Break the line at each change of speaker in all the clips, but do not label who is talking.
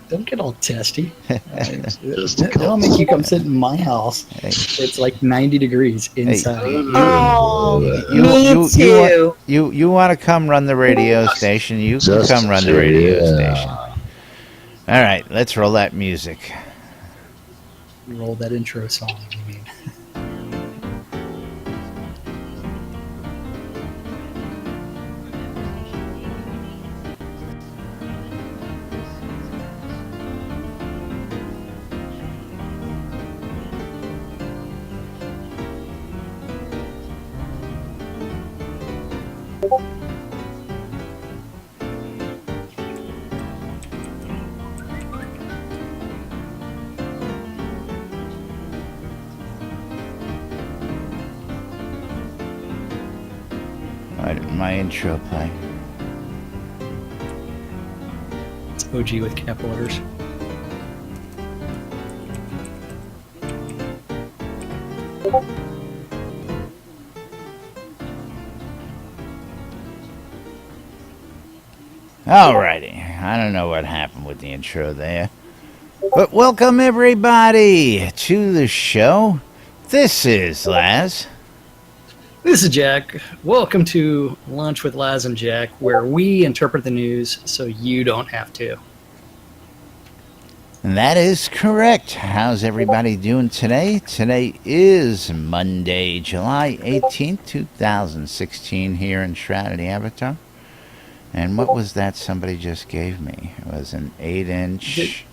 Don't get all testy.
I'll
make you come sit in my house.
Hey.
It's like 90 degrees inside.
Oh,
You
me too.
you want to come run the radio station? You can come run the radio station. All right, let's roll that music.
Roll that intro song, you mean.
Why didn't my intro play?
It's OG with capital letters.
Alrighty, I don't know what happened with the intro there. But welcome everybody to the show. This is Laz.
This is Jack. Welcome to Lunch with Laz and Jack, where we interpret the news so you don't have to.
And that is correct. How's everybody doing today? Today is Monday, July 18th, 2016 here in Shroud, the Avatar. And what was that somebody just gave me? It was an 8-inch...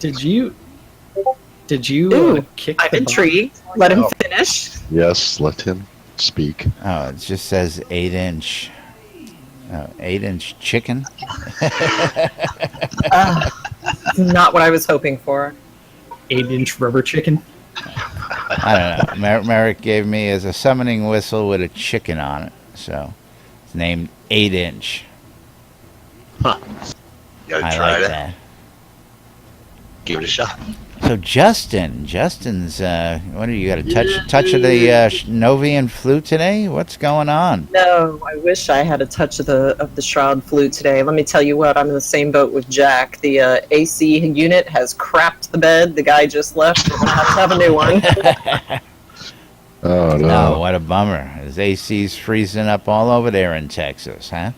Did you kick
I'm
the
intrigued. Let him finish.
Yes, let him speak.
Oh, it just says 8-inch. 8-inch chicken?
Not what I was hoping for.
8-inch rubber chicken?
I don't know. Merrick gave me as a summoning whistle with a chicken on it. So it's named 8-inch.
Huh. Gotta
I
try
like
it.
that.
Give it a shot.
So Justin's what do you got a touch of the Novian flu today? What's going on?
No, I wish I had a touch of the Shroud flu today. Let me tell you what, I'm in the same boat with Jack. The AC unit has crapped the bed. The guy just left. We're gonna have a new one.
Oh,
No,
no.
what a bummer. His AC's freezing up all over there in Texas, huh?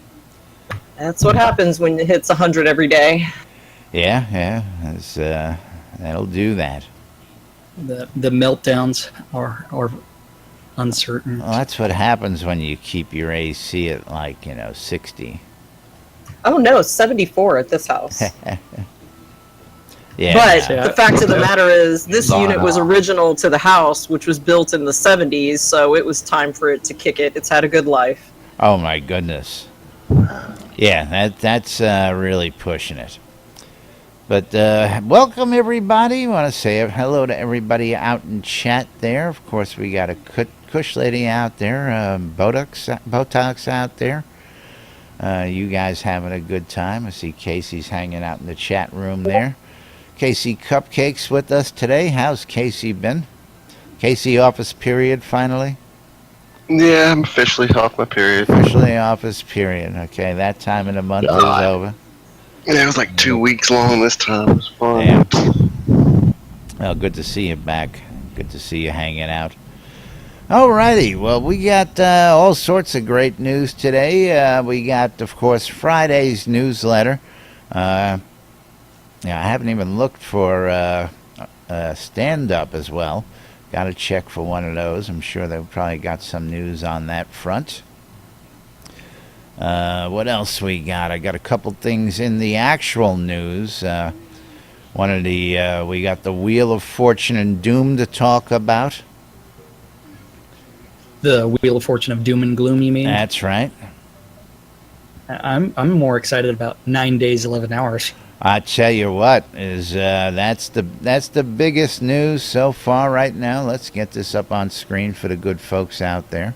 That's what happens when it hits 100 every day.
Yeah, that'll do that.
The meltdowns are uncertain.
Well, that's what happens when you keep your AC at 60.
Oh no, 74 at this house.
Yeah.
But
Yeah.
the fact of the matter is, this unit was original to the house, which was built in the 70s, so it was time for it to kick it. It's had a good life.
Oh my goodness. Yeah, that's really pushing it. But welcome everybody. I want to say hello to everybody out in chat there. Of course, we got a Kush lady out there, Botox out there. You guys having a good time. I see Casey's hanging out in the chat room there. Casey Cupcakes with us today. How's Casey been? Casey office period finally?
Yeah, I'm officially off my period.
Officially office period. Okay, that time of the month is over.
Yeah, it was like 2 weeks long this time. It was fun.
Yeah. Well, good to see you back. Good to see you hanging out. Alrighty, well, we got all sorts of great news today. We got, of course, Friday's newsletter. I haven't even looked for stand-up as well. Got to check for one of those. I'm sure they've probably got some news on that front. What else we got? I got a couple things in the actual news. We got the Wheel of Fortune and Doom to talk about.
The Wheel of Fortune of Doom and Gloom, you mean?
That's right.
I'm more excited about 9 days, 11 hours.
I tell you what, that's the biggest news so far right now. Let's get this up on screen for the good folks out there.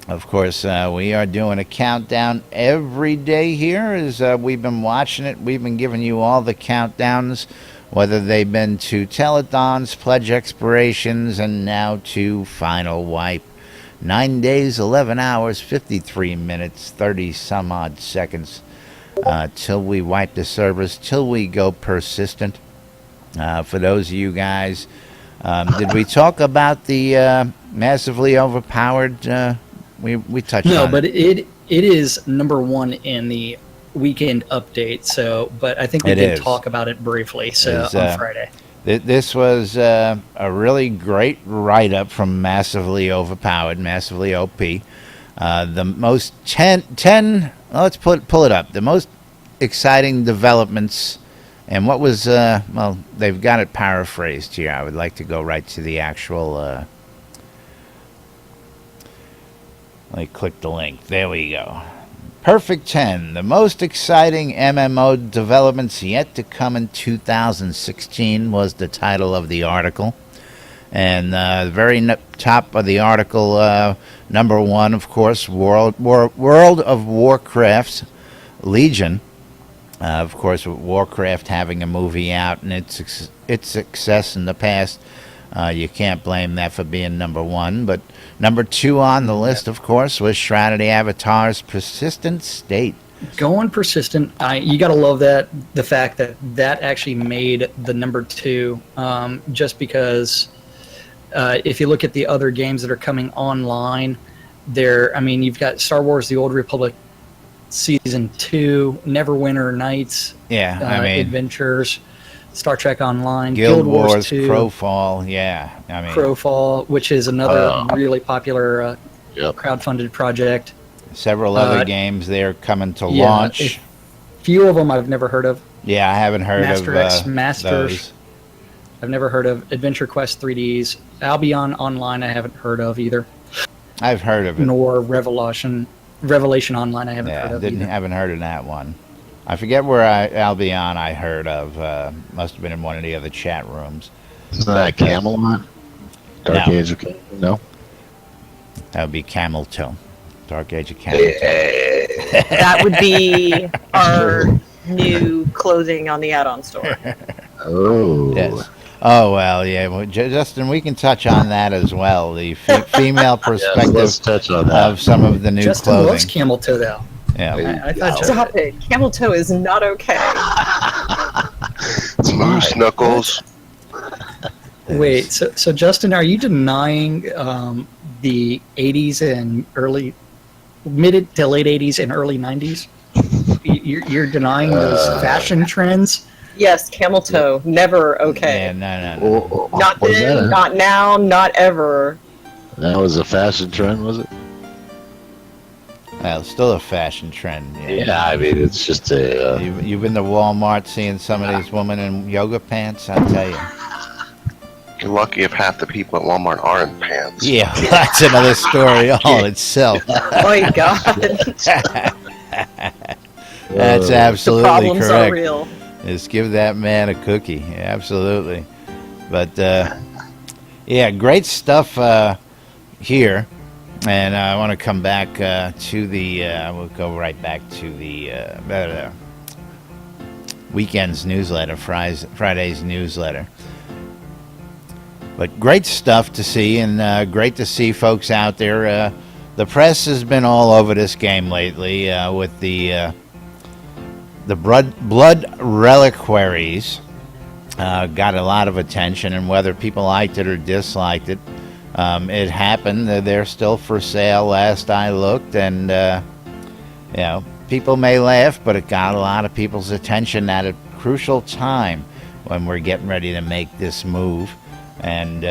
Of course, we are doing a countdown every day here as we've been watching it. We've been giving you all the countdowns, whether they've been to telethons, pledge expirations, and now to Final Wipe. 9 days, 11 hours, 53 minutes, 30 some odd seconds. till we wipe the servers, till we go persistent. For those of you guys, did we talk about the massively overpowered? We touched on
No,
it.
but it is number one in the weekend update. So, but I think we
It
did
is.
talk about it briefly. So
It's,
on Friday.
This was a really great write-up from Massively Overpowered, Massively OP. The most 10 let's pull it up. The most exciting developments, and what was, well, they've got it paraphrased here. I would like to go right to the actual, let me click the link. There we go. Perfect 10, the most exciting MMO developments yet to come in 2016 was the title of the article. And the very top of the article, number one, of course, World of Warcraft's Legion. Of course, with Warcraft having a movie out and its success in the past, you can't blame that for being number one. But number two on the list, of course, was Shroud of the Avatar's Persistent State.
Going persistent, you got to love that, the fact that that actually made the number two, just because if you look at the other games that are coming online, you've got Star Wars The Old Republic Season 2, Neverwinter Nights, Adventures, Star Trek Online,
Guild Wars
2,
Crowfall,
Crowfall, which is another really popular crowdfunded project.
Several other games they're coming to launch.
A few of them I've never heard of.
Yeah, I haven't heard of
Masters.
those.
I've never heard of Adventure Quest 3Ds. Albion Online I haven't heard of either.
I've heard of it.
Nor Revelation Online I haven't heard of either.
Haven't heard of that one. I forget where Albion I heard of. Must have been in one of the other chat rooms.
Isn't that Camelot? Dark Age of Camelot? No?
That would be Camel Toe. Dark Age of Camel Toe.
That would be our new clothing on the add-on store.
Oh.
Yes. Oh, well, yeah. Well, Justin, we can touch on that as well. The female perspective
let's touch on that.
of some of the new
Justin
clothing.
loves camel toe, though.
Yeah.
I thought
Stop it. Camel toe is not okay.
It's
Moose
fine.
knuckles.
Wait, so Justin, are you denying the 80s and mid to late 80s and early 90s? You're denying those fashion trends?
Yes, camel toe, never okay.
Yeah, no.
Not
Was
then,
that
not now, not ever.
That was a fashion trend, was it?
Well, it's still a fashion trend.
Yeah, I mean, it's just a...
You've been to Walmart seeing some of these women in yoga pants, I tell you.
You're lucky if half the people at Walmart are in pants.
Yeah, that's another story all itself.
Oh my god.
That's
The
absolutely
problems are
correct.
real.
Just give that man a cookie. Yeah, absolutely. But, yeah, great stuff here. And I want to come back to the, we'll go right back to the weekend's newsletter, Friday's newsletter. But great stuff to see, and great to see folks out there. The press has been all over this game lately with the blood reliquaries. Got a lot of attention, and whether people liked it or disliked it, it happened. They're still for sale last I looked, and people may laugh, but it got a lot of people's attention at a crucial time when we're getting ready to make this move. And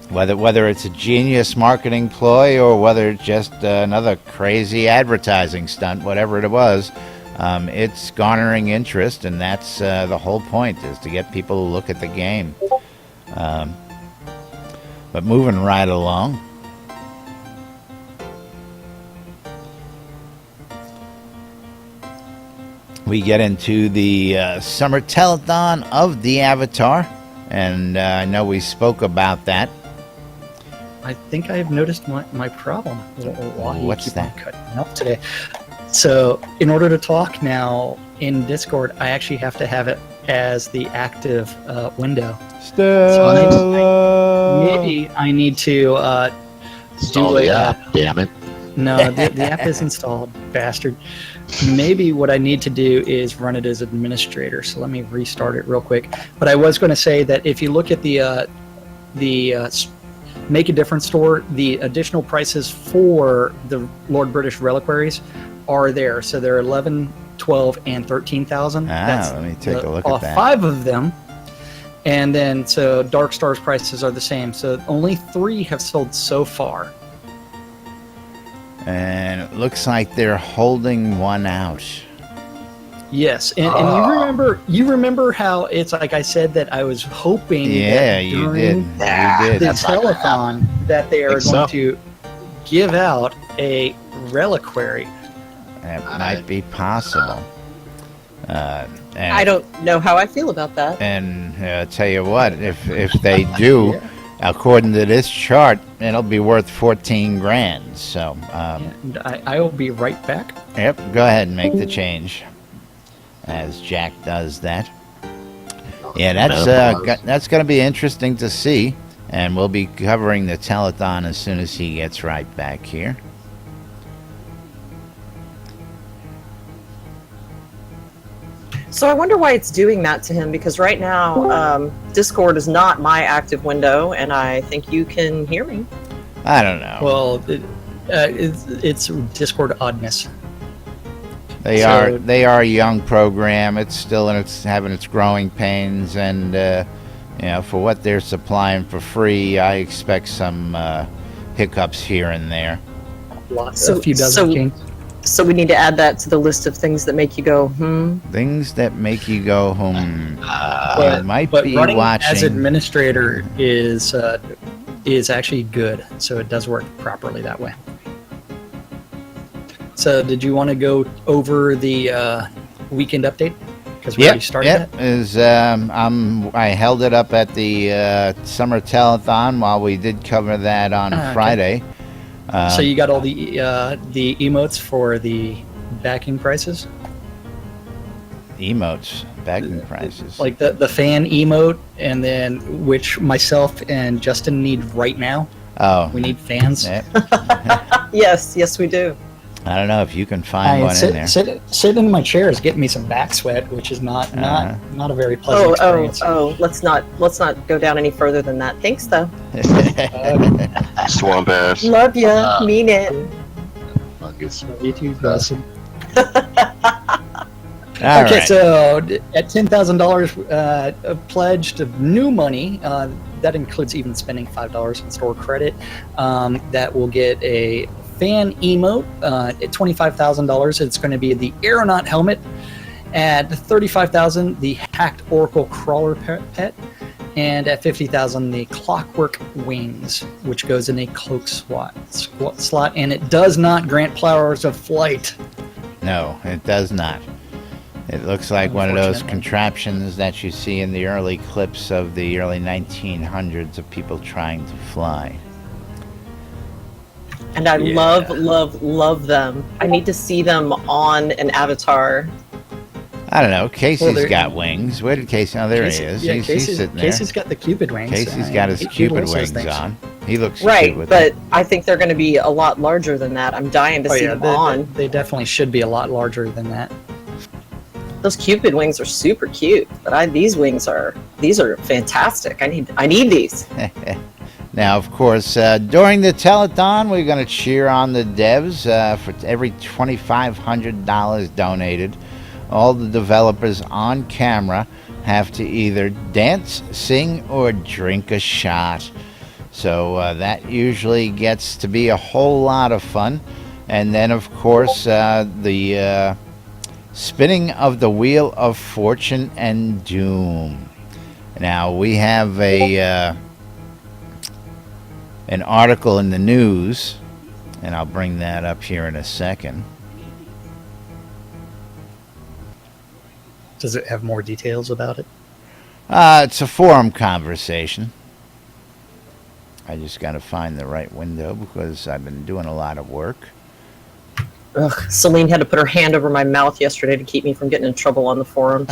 whether it's a genius marketing ploy or whether it's just another crazy advertising stunt, whatever it was, it's garnering interest, and that's the whole point, is to get people to look at the game. But moving right along, we get into the summer telethon of the Avatar, and I know we spoke about that.
I think I've noticed my problem. Why you
What's
keep
that?
on cutting up today? So, in order to talk now in Discord, I actually have to have it as the active window. Maybe I need to
Install the app, damn it.
No, the app is installed. bastard. Maybe what I need to do is run it as administrator. So let me restart it real quick. But I was going to say that if you look at the Make a Difference store, the additional prices for the Lord British reliquaries are there. So they're 11, 12, and 13,000.
Let me take a look at that.
5 of them. And then, so Dark Star's prices are the same. So only 3 have sold so far.
And it looks like they're holding one out.
Yes, and you remember how it's like I said that I was hoping
Yeah,
that
you
during
did.
the telethon that they are going to give out a reliquary.
That might be possible. And
I don't know how I feel about that.
And tell you what, if they do, according to this chart, it'll be worth 14 grand. So,
and I will be right back.
Yep, go ahead and make the change. As Jack does that. Yeah, that's going to be interesting to see, and we'll be covering the telethon as soon as he gets right back here.
So I wonder why it's doing that to him, because right now Discord is not my active window, and I think you can hear me.
I don't know.
Well, it's Discord oddness.
They are a young program. It's still having its growing pains, and for what they're supplying for free, I expect some hiccups here and there.
A few dozen kings.
So we need to add that to the list of things that make you go,
Things that make you go,
But running as administrator is actually good, so it does work properly that way. So did you want to go over the weekend update? Because we already started that?
I held it up at the summer telethon while we did cover that on Friday.
So you got all the emotes for the backing prices?
Emotes, backing prices.
Like the fan emote, and then which myself and Justin need right now.
Oh.
We need fans.
Yes, we do.
I don't know if you can find one in there.
Sitting in my chair is getting me some back sweat, which is not a very pleasant experience.
Let's not go down any further than that. Thanks though.
Swamp ass.
Love ya. Mean it.
You too, Dawson.
All
okay,
right.
so at $10,000 pledged of new money, that includes even spending $5 in store credit, that will get a fan emote at $25,000. It's going to be the aeronaut helmet. At $35,000, the hacked oracle crawler pet, and at $50,000, the clockwork wings, which goes in a cloak slot, and it does not grant powers of flight.
No, it does not. It looks like one of those contraptions that you see in the early clips of the early 1900s of people trying to fly.
And I love them. I need to see them on an avatar.
I don't know. Casey's got wings. Where did Casey? Oh, there he is.
Yeah,
he's sitting there.
Casey's got the Cupid wings.
Casey's got his Cupid wings on. He looks
right,
cute with
but
them.
I think they're going to be a lot larger than that. I'm dying to see them on.
They definitely should be a lot larger than that.
Those Cupid wings are super cute, but these wings are fantastic. I need these.
Now, of course, during the telethon, we're going to cheer on the devs for every $2,500 donated. All the developers on camera have to either dance, sing, or drink a shot. So that usually gets to be a whole lot of fun. And then, of course, the spinning of the Wheel of Fortune and Doom. Now, we have an article in the news, and I'll bring that up here in a second.
Does it have more details about it?
It's a forum conversation. I just got to find the right window because I've been doing a lot of work.
Ugh, Celine had to put her hand over my mouth yesterday to keep me from getting in trouble on the forums.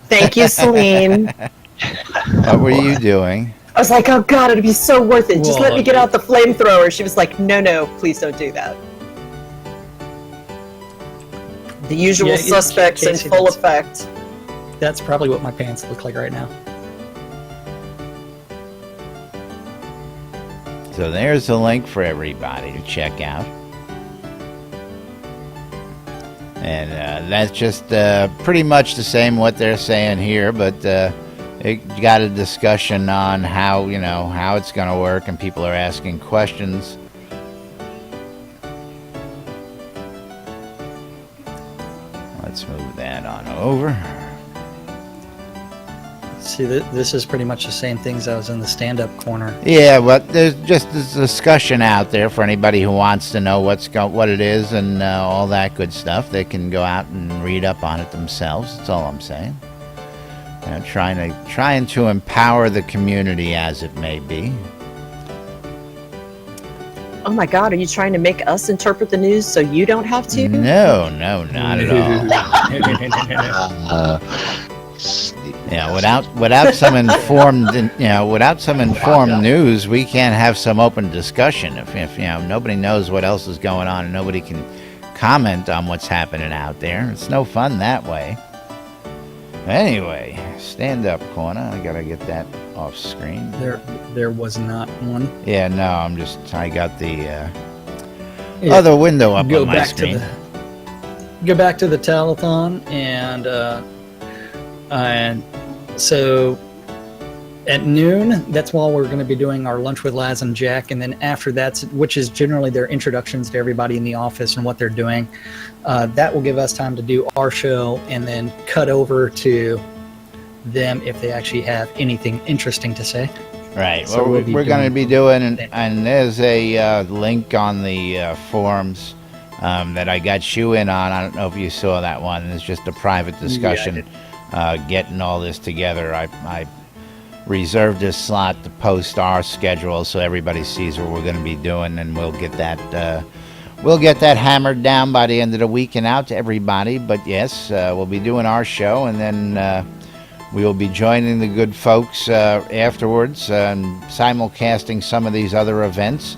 Thank you, Celine.
What were you doing?
I was like, oh God, it'd be so worth it. Just let me get out the flamethrower. She was like, no, please don't do that. The usual
Yeah,
suspects in
Casey,
full
that's-
effect.
That's probably what my pants look like right now.
So there's a link for everybody to check out. And that's just pretty much the same what they're saying here, but it got a discussion on how, how it's going to work, and people are asking questions. Let's move that on over.
See, this is pretty much the same things I was in the stand-up corner.
Yeah, but there's just this discussion out there for anybody who wants to know what it is and all that good stuff. They can go out and read up on it themselves. That's all I'm saying. Trying to empower the community, as it may be.
Oh my God, are you trying to make us interpret the news so you don't have to?
No, not at all. Without some informed, news, we can't have some open discussion. If nobody knows what else is going on and nobody can comment on what's happening out there, it's no fun that way. Anyway, stand-up corner. I gotta get that off screen.
There was not one.
Yeah, no, I got the other window up on my screen.
Go back to the telethon, and so at noon, that's while we're going to be doing our lunch with Laz and Jack, and then after that, which is generally their introductions to everybody in the office and what they're doing, that will give us time to do our show and then cut over to them if they actually have anything interesting to say.
Right.
So
well, we're going to be doing, and there's a link on the forums that I got you in on. I don't know if you saw that one. It's just a private discussion. Getting all this together. I reserved this slot to post our schedule so everybody sees what we're going to be doing, and we'll get that hammered down by the end of the week and out to everybody. But yes, we'll be doing our show, and then we will be joining the good folks afterwards and simulcasting some of these other events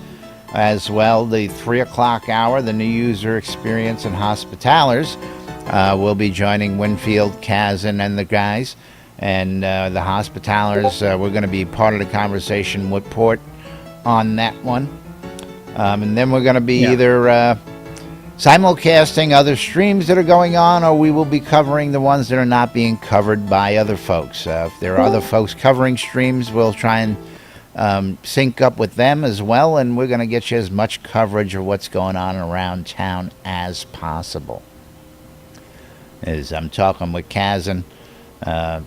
as well. The 3 o'clock hour, the new user experience and hospitalers. We'll be joining Winfield, Kazan, and the guys. And the hospitalers, we're going to be part of the conversation with Port on that one. And then we're going to be either simulcasting other streams that are going on, or we will be covering the ones that are not being covered by other folks. If there are other folks covering streams, we'll try and sync up with them as well. And we're going to get you as much coverage of what's going on around town as possible. As I'm talking with Kazan, I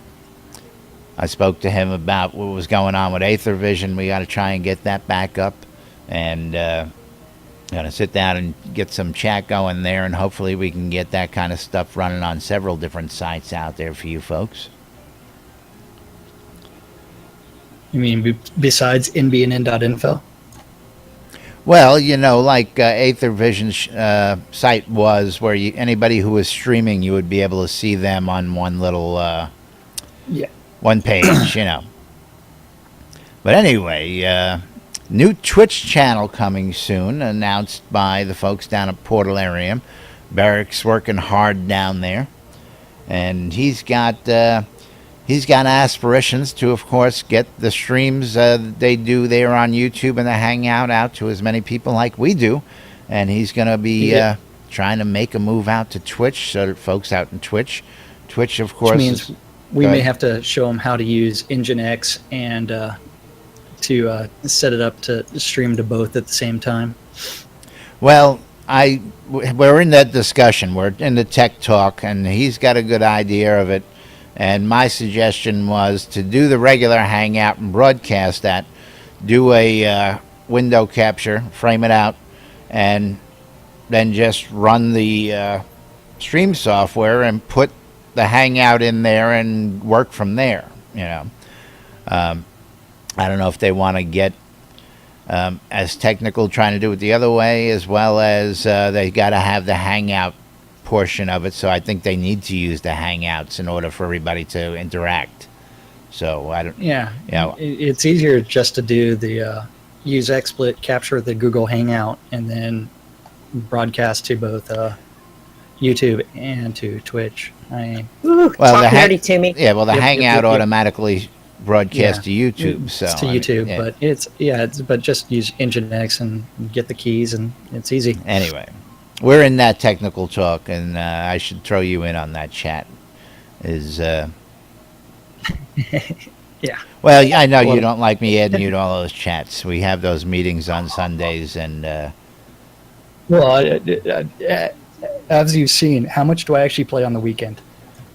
spoke to him about what was going on with Aether Vision. We got to try and get that back up, and got to sit down and get some chat going there, and hopefully we can get that kind of stuff running on several different sites out there for you folks.
You mean besides NBNN.info?
Well, like Aether Vision's site was, where anybody who was streaming, you would be able to see them on one little one page, But anyway, new Twitch channel coming soon, announced by the folks down at Portalarium. Barrick's working hard down there, and he's got aspirations to, of course, get the streams they do there on YouTube and the Hangout out to as many people like we do. And he's going to be trying to make a move out to Twitch, so that folks out in Twitch, of course,
which means we may have to show them how to use Nginx and to set it up to stream to both at the same time.
Well, we're in that discussion. We're in the tech talk, and he's got a good idea of it. And my suggestion was to do the regular Hangout and broadcast that, do a window capture, frame it out, and then just run the stream software and put the Hangout in there and work from there. I don't know if they want to get as technical trying to do it the other way, as well as they got to have the Hangout portion of it, so I think they need to use the Hangouts in order for everybody to interact. So I don't.
Yeah, it's easier just to do the use XSplit, capture the Google Hangout, and then broadcast to both YouTube and to Twitch.
Ooh,
Well,
talk
the
nerdy to me.
Yeah, well, the
Yep, yep,
Hangout
yep, yep.
automatically broadcasts to YouTube.
It's
So
to
I mean,
YouTube,
yeah.
but but just use Nginx and get the keys, and it's easy.
Anyway, we're in that technical talk, and I should throw you in on that chat.
Yeah.
Well, I know you
Well-
don't like me adding you to all those chats. We have those meetings on Sundays, and
Well, as you've seen, how much do I actually play on the weekend?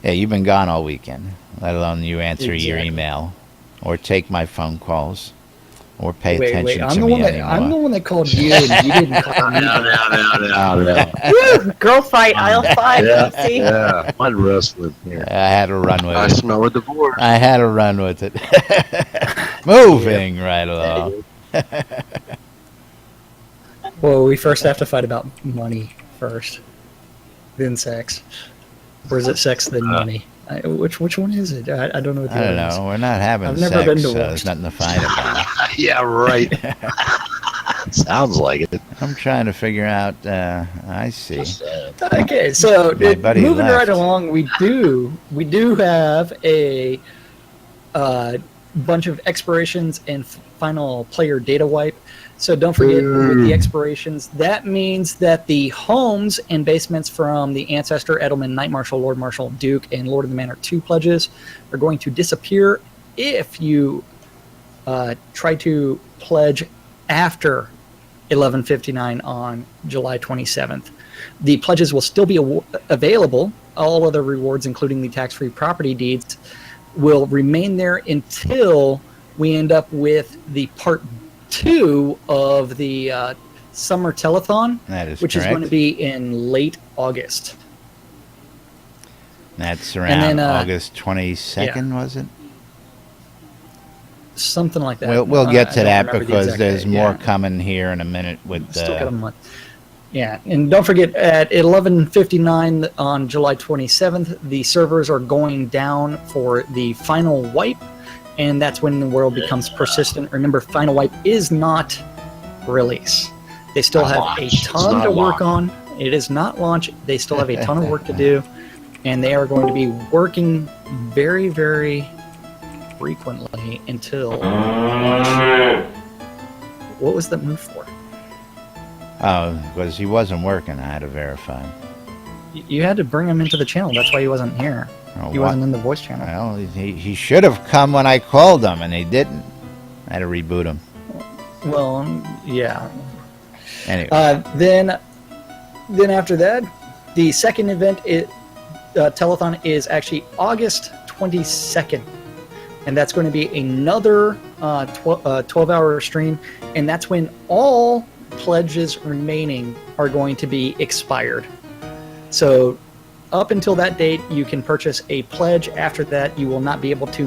yeah, you've been gone all weekend. Let alone you answer your
Exactly.
email, or take my phone calls, or pay
Wait,
attention
I'm
to
the
me
one that
anymore.
I'm the one that called you, and you didn't call me.
Woo, girl fight aisle 5.
Yeah,
See?
yeah. Mud wrestling here.
I had to run with
I
it.
smell a divorce.
I had to run with it. Moving right along.
Well, we first have to fight about money first, then sex. Or is it sex then money? Which one is it? I don't know what the
I don't
other is.
know. We're not having
I've
sex,
never been
so
divorced.
there's nothing to fight about.
Yeah, right. Sounds like it.
I'm trying to figure out. I see.
Okay, so
My buddy
moving
left.
right along, we do have a bunch of expirations and final player data wipe. So don't forget with the expirations, that means that the homes and basements from the Ancestor, Edelman, Knight Marshal, Lord Marshal, Duke, and Lord of the Manor 2 pledges are going to disappear if you try to pledge after 11:59 on July 27th. The pledges will still be available. All other rewards, including the tax-free property deeds, will remain there until we end up with the part 2 of the summer telethon,
That is
which
correct.
is going to be in late August.
That's around
then,
August 22nd, was it?
Something like that.
We'll get
I
to
don't
that
remember the
because
exact
there's
date,
more
yeah.
coming here in a minute with.
Still got a month. Yeah, and don't forget at 11:59 on July 27th, the servers are going down for the final wipe, and that's when the world becomes persistent. Remember, final wipe is not release. They still have
Launch.
a
It's
ton
not
to work
launch.
on. It is not launch. They still have a ton of work to do, and they are going to be working very, very frequently until. What was that move for?
Oh, because he wasn't working. I had to verify.
You had to bring him into the channel. That's why he wasn't here.
Oh,
He
what?
wasn't in the voice channel.
Well, he should have come when I called him, and he didn't. I had to reboot him.
Well, yeah.
Anyway,
Then after that, the second event, telethon, is actually August 22nd, and that's going to be another 12-hour stream, and that's when all pledges remaining are going to be expired. So up until that date, you can purchase a pledge. After that, you will not be able to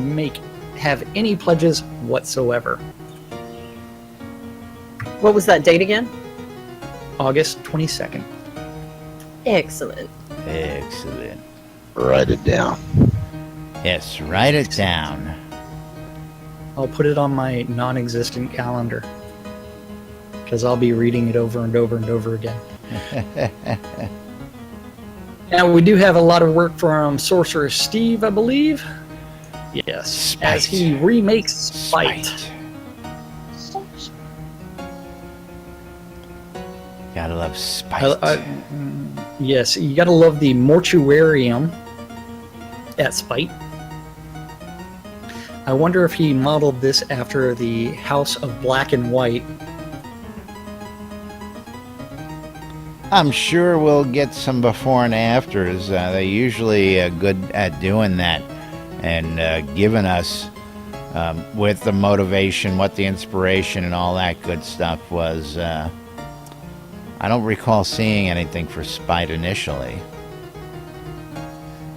have any pledges whatsoever.
What was that date again?
August 22nd.
Excellent.
excellent.
Write it down.
Yes, write it down.
I'll put it on my non-existent calendar because I'll be reading it over and over and over again. Now, we do have a lot of work from Sorcerer Steve, I believe. Yes,
Spite.
as he remakes Spite.
Gotta love spite.
Yes, you gotta love the mortuarium at Spite. I wonder if he modeled this after the House of Black and White.
I'm sure we'll get some before and afters. They're usually good at doing that and giving us, with the motivation, what the inspiration and all that good stuff was. I don't recall seeing anything for Spite initially.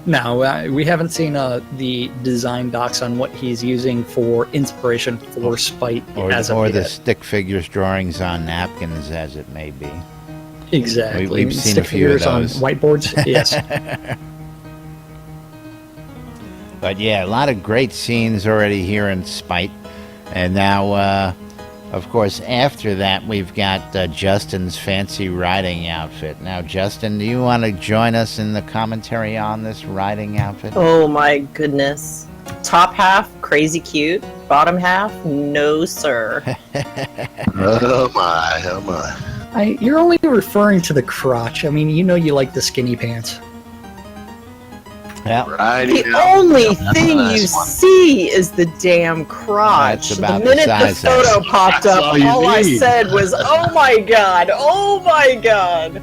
No, we haven't seen the design docs on what he's using for inspiration for Spite
Or,
as of
or the
yet.
stick figures drawings on napkins, as it may be.
Exactly.
We've seen
Stick
a few of
figures on
those.
whiteboards. Yes.
But yeah, a lot of great scenes already here in Spite. And now Of course, after that, we've got Justin's fancy riding outfit. Now, Justin, do you want to join us in the commentary on this riding outfit?
Oh my goodness. Top half, crazy cute. Bottom half, no sir.
Oh my.
You're only referring to the crotch. I mean, you know you like the skinny pants.
Yeah.
The only thing you see is the damn crotch.
That's about
The minute
the
the
size
photo popped
That's
up,
all you
all I
need.
said was, "Oh my god! Oh my god!"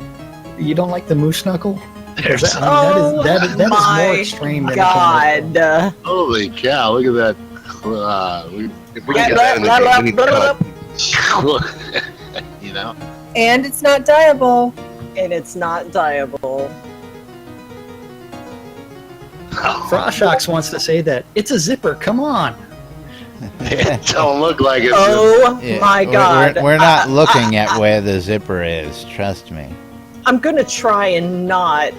You don't like the moose knuckle?
There's
That is more
my
extreme than
God!
Holy cow! Look at that.
If we can get that in the game, we need to cut.
You know.
And it's not dyeable.
And it's not dyeable.
Froshox wants to say that it's a zipper. Come on.
It don't look like it.
Oh
Yeah,
my god!
We're not looking at where the zipper is. Trust me.
I'm gonna try and not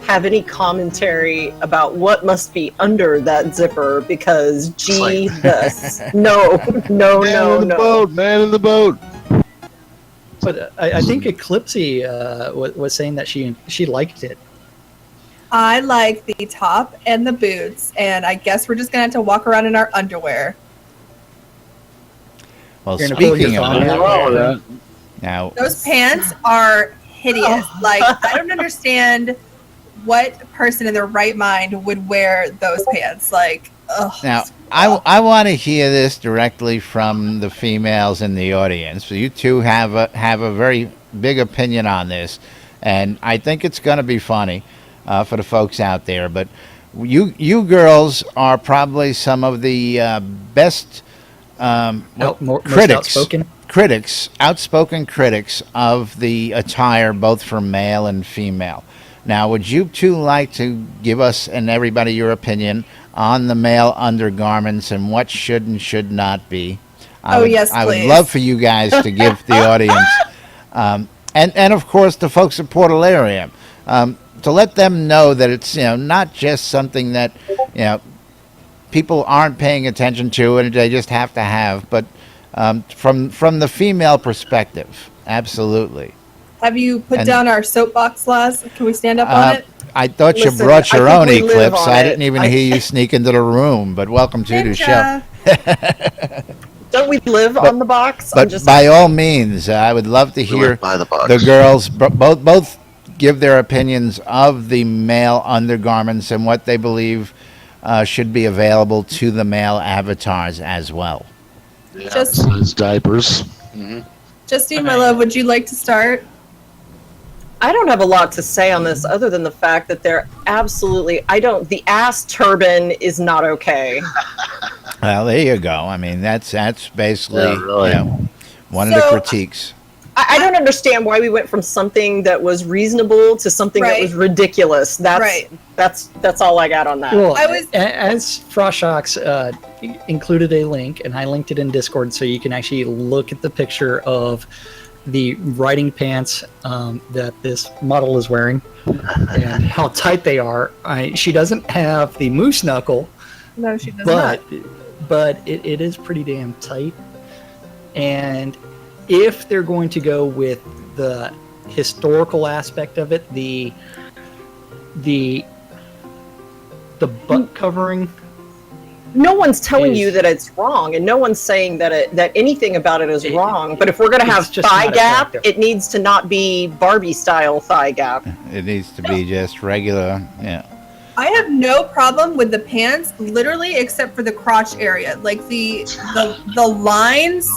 have any commentary about what must be under that zipper because Jesus, no.
Man in the boat.
But I think Eclipsy was saying that she liked it.
I like the top and the boots, and I guess we're just gonna have to walk around in our underwear.
Well,
You're gonna pull
speaking
your
of
thumb out.
underwear, now
Those pants are hideous. Like, I don't understand what person in their right mind would wear those pants. Like, ugh.
Now, I want to hear this directly from the females in the audience. So you two have a very big opinion on this, and I think it's going to be funny for the folks out there. But you girls are probably some of the best
Most
critics,
outspoken.
outspoken critics of the attire, both for male and female. Now, would you two like to give us and everybody your opinion on the male undergarments and what should and should not be? I would
please.
love for you guys to give the audience, and of course the folks at Portalarium, to let them know that it's not just something that people aren't paying attention to and they just have to have, but from the female perspective, absolutely.
Have you put down our soapbox, Laz? Can we stand up on it?
I thought
Listen,
you brought your
I
own
think we live
Eclipse.
on
I
it.
didn't even hear you sneak into the room, but welcome to the show.
Ninja.
Don't we live on the box?
But by all means, I would love to hear
By the box.
the girls both give their opinions of the male undergarments and what they believe should be available to the male avatars as well.
Yeah,
Just-
besides diapers.
Justine, my love, would you like to start?
I don't have a lot to say on this other than the fact that they're absolutely. The ass turban is not okay.
Well, there you go. I mean, that's basically
Yeah, really.
one of the
So-
critiques.
I don't understand why we went from something that was reasonable to something that
Right.
was ridiculous. That's all I got on that.
Well,
I was-
as Froshox included a link, and I linked it in Discord, so you can actually look at the picture of the riding pants that this model is wearing and how tight they are. She doesn't have the moose knuckle,
No, she does not.
but it is pretty damn tight. And if they're going to go with the historical aspect of it, the butt covering,
No one's telling
is-
you that it's wrong, and no one's saying that anything about it is wrong. But if we're going to have
it's just
thigh
not
gap,
attractive.
it needs to not be Barbie style thigh gap.
It needs to be just regular. Yeah.
I have no problem with the pants, literally, except for the crotch area. Like the lines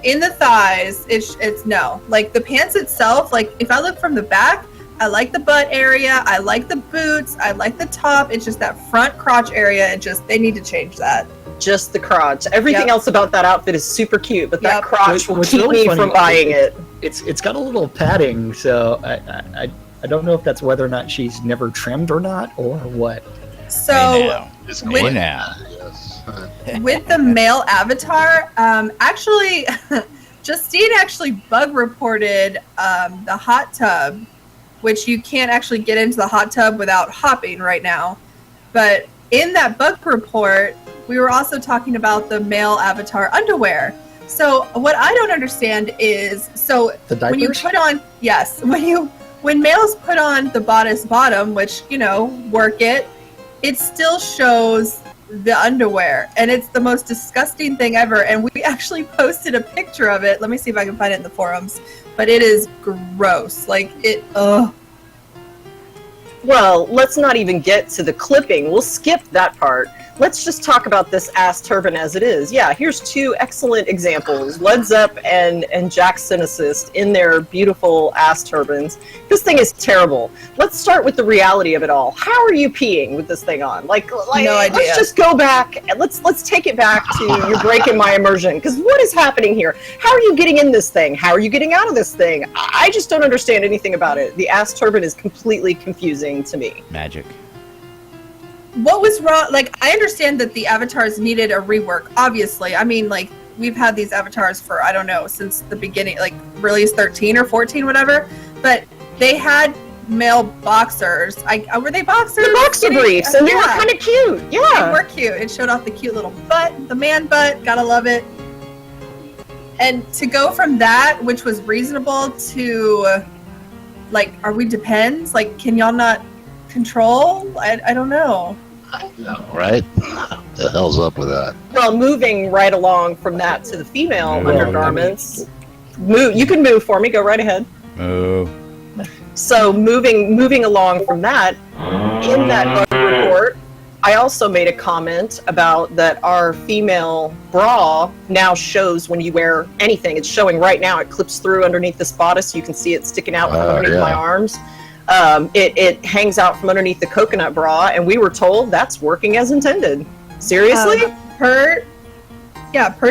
in the thighs. It's no. Like the pants itself. Like if I look from the back, I like the butt area. I like the boots. I like the top. It's just that front crotch area. They need to change that.
Just the crotch. Everything
Yep.
else about that outfit is super cute, but that
Yep.
crotch will
What's
keep
really
me
funny
from buying
is
it.
it's got a little padding, so I don't know if that's whether or not she's never trimmed or not, or what.
So
It's
With-
going
now.
Yes.
with the male avatar, actually, Justine actually bug reported the hot tub, which you can't actually get into the hot tub without hopping right now. But in that bug report, we were also talking about the male avatar underwear. So what I don't understand is, so
The
when you
diapers?
put on, yes, when males put on the bodice bottom, which, you know, work it still shows the underwear, and it's the most disgusting thing ever. And we actually posted a picture of it. Let me see if I can find it in the forums, but it is gross. Like, ugh.
Well, let's not even get to the clipping. We'll skip that part. Let's just talk about this ass turban as it is. Yeah, here's two excellent examples. Led Zepp and Jack Synesist in their beautiful ass turbans. This thing is terrible. Let's start with the reality of it all. How are you peeing with this thing on? Like
No idea.
let's just go back and let's take it back to you're breaking my immersion. Because what is happening here? How are you getting in this thing? How are you getting out of this thing? I just don't understand anything about it. The ass turban is completely confusing to me.
Magic.
What was wrong? Like, I understand that the avatars needed a rework, obviously. I mean, like, we've had these avatars for, I don't know, since the beginning, like, release 13 or 14, whatever. But they had male boxers. Were they boxers?
The boxer briefs, and they were kind of cute. Yeah.
They were cute. It showed off the cute little butt, the man butt. Gotta love it. And to go from that, which was reasonable, to, like, are we depends? Like, can y'all not control? I don't know.
I know, right? The hell's up with that?
Well, moving right along from that to the female
Move.
undergarments. Move. You can move for me. Go right ahead.
Oh.
So moving along from that, in that bug report, I also made a comment about that our female bra now shows when you wear anything. It's showing right now. It clips through underneath this bodice. You can see it sticking out from underneath my arms. It hangs out from underneath the coconut bra, and we were told that's working as intended. Seriously?
Per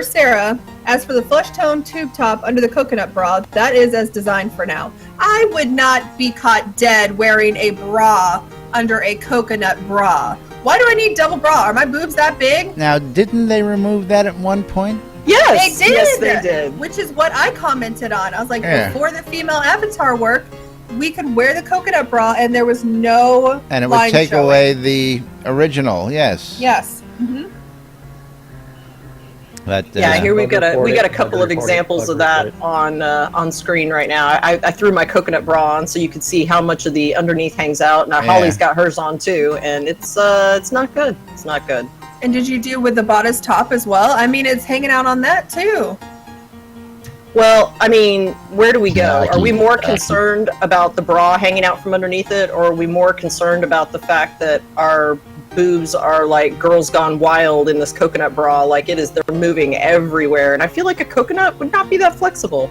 Sarah, as for the flesh tone tube top under the coconut bra, that is as designed for now. I would not be caught dead wearing a bra under a coconut bra. Why do I need double bra? Are my boobs that big?
Now, didn't they remove that at one point?
Yes,
They did.
yes, they did.
Which is what I commented on. I was like,
Yeah.
before the female avatar work, we could wear the coconut bra and there was no
And it would
line
take
showing.
away the original, yes.
Yes.
But,
Yeah, here we
Bug
got a
report,
couple
bug
of
report,
examples
bug
of that
report.
on screen right now. I threw my coconut bra on so you could see how much of the underneath hangs out. Now
Yeah.
Holly's got hers on too, and it's not good. It's not good.
And did you do with the bodice top as well? I mean, it's hanging out on that too.
Well, I mean, where do we go?
Yeah,
Are we more
yeah.
concerned about the bra hanging out from underneath it, or are we more concerned about the fact that our boobs are like girls gone wild in this coconut bra? Like they're moving everywhere, and I feel like a coconut would not be that flexible.